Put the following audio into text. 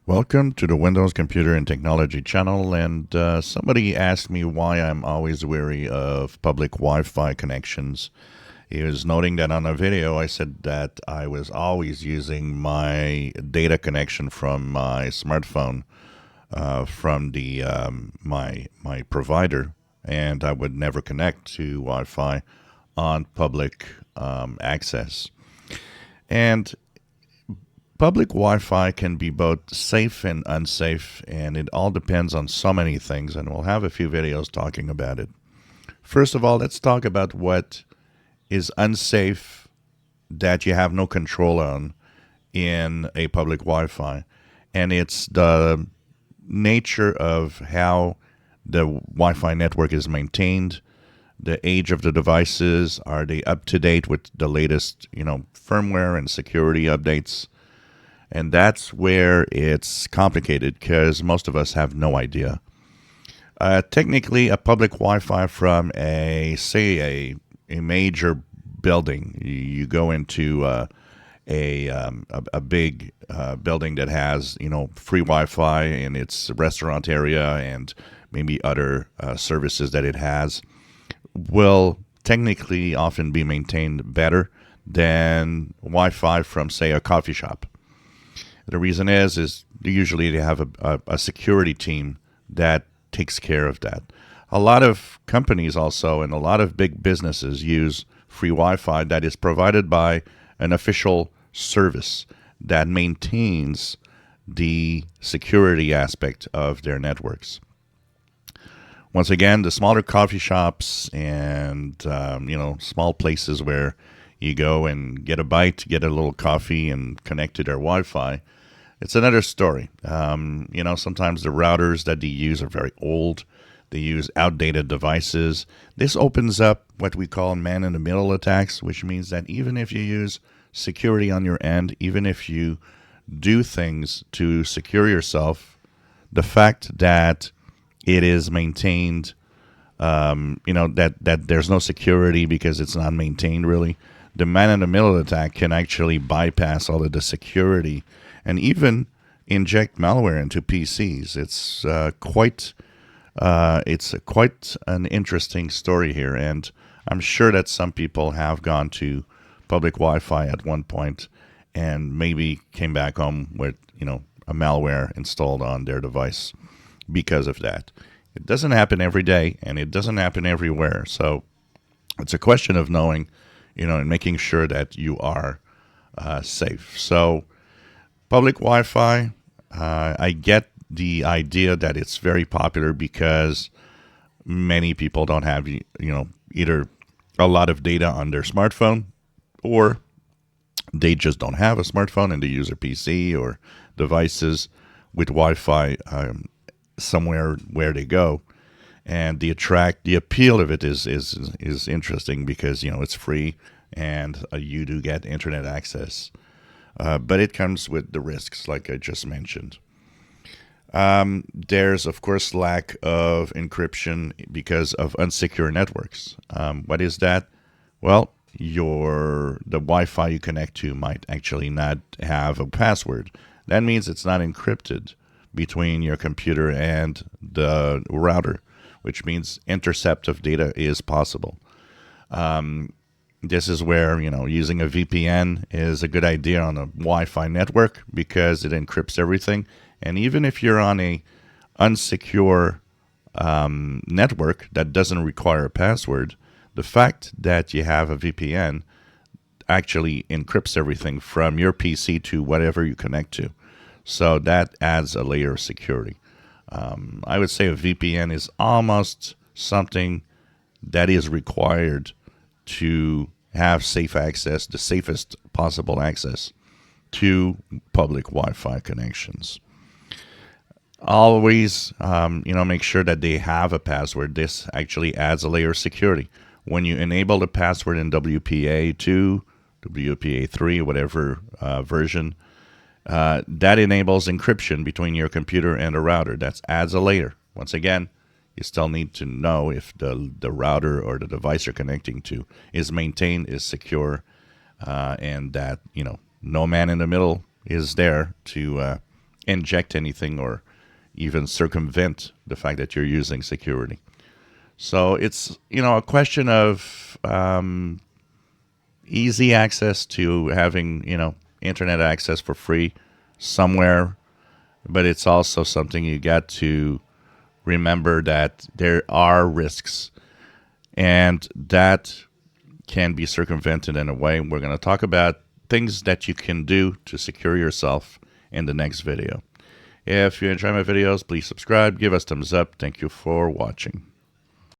Welcome to the Windows Computer and Technology channel. And somebody asked me why I'm always wary of public Wi Fi connections. He was noting that on a video I said that I was always using my data connection from my smartphone from the my provider, and I would never connect to Wi Fi on public access. And public Wi Fi can be both safe and unsafe, and it all depends on so many things, and we'll have a few videos talking about it. First of all, let's talk about what is unsafe that you have no control on in a public Wi Fi, and it's the nature of how the Wi Fi network is maintained, the age of the devices, are they up to date with the latest, firmware and security updates? And that's where it's complicated because most of us have no idea. Technically, a public Wi-Fi from a major building, you go into a big building that has free Wi-Fi in its restaurant area and maybe other services that it has, will technically often be maintained better than Wi-Fi from, say, a coffee shop. The reason is usually they have a security team that takes care of that. A lot of companies also and a lot of big businesses use free Wi-Fi that is provided by an official service that maintains the security aspect of their networks. Once again, the smaller coffee shops and small places where you go and get a bite, get a little coffee, and connect to their Wi-Fi, it's another story. Sometimes the routers that they use are very old. They use outdated devices. This opens up what we call man-in-the-middle attacks, which means that even if you use security on your end, even if you do things to secure yourself, the fact that it is maintained, that there's no security because it's not maintained really, the man-in-the-middle attack can actually bypass all of the security and even inject malware into PCs. It's quite an interesting story here, and I'm sure that some people have gone to public Wi-Fi at one point and maybe came back home with a malware installed on their device because of that. It doesn't happen every day, and it doesn't happen everywhere. So it's a question of knowing, and making sure that you are safe. So public Wi-Fi, I get the idea that it's very popular because many people don't have, either a lot of data on their smartphone, or they just don't have a smartphone and they use a PC or devices with Wi-Fi somewhere where they go. And the appeal of it is interesting because it's free and you do get internet access. But it comes with the risks, like I just mentioned. There's, of course, lack of encryption because of unsecure networks. What is that? Well, the Wi-Fi you connect to might actually not have a password. That means it's not encrypted between your computer and the router, which means intercept of data is possible. This is where, using a VPN is a good idea on a Wi-Fi network because it encrypts everything. And even if you're on a unsecure network that doesn't require a password, the fact that you have a VPN actually encrypts everything from your PC to whatever you connect to. So that adds a layer of security. I would say a VPN is almost something that is required to have safe access, the safest possible access to public Wi-Fi connections. Always, make sure that they have a password. This actually adds a layer of security. When you enable the password in WPA2, WPA3, whatever version, that enables encryption between your computer and a router. That adds a layer. Once again, you still need to know if the router or the device you're connecting to is maintained, is secure, and that no man in the middle is there to inject anything or even circumvent the fact that you're using security. So it's, a question of easy access to having, internet access for free somewhere, but it's also something you got to remember that there are risks, and that can be circumvented in a way. We're going to talk about things that you can do to secure yourself in the next video. If you enjoy my videos, please subscribe, give us thumbs up. Thank you for watching.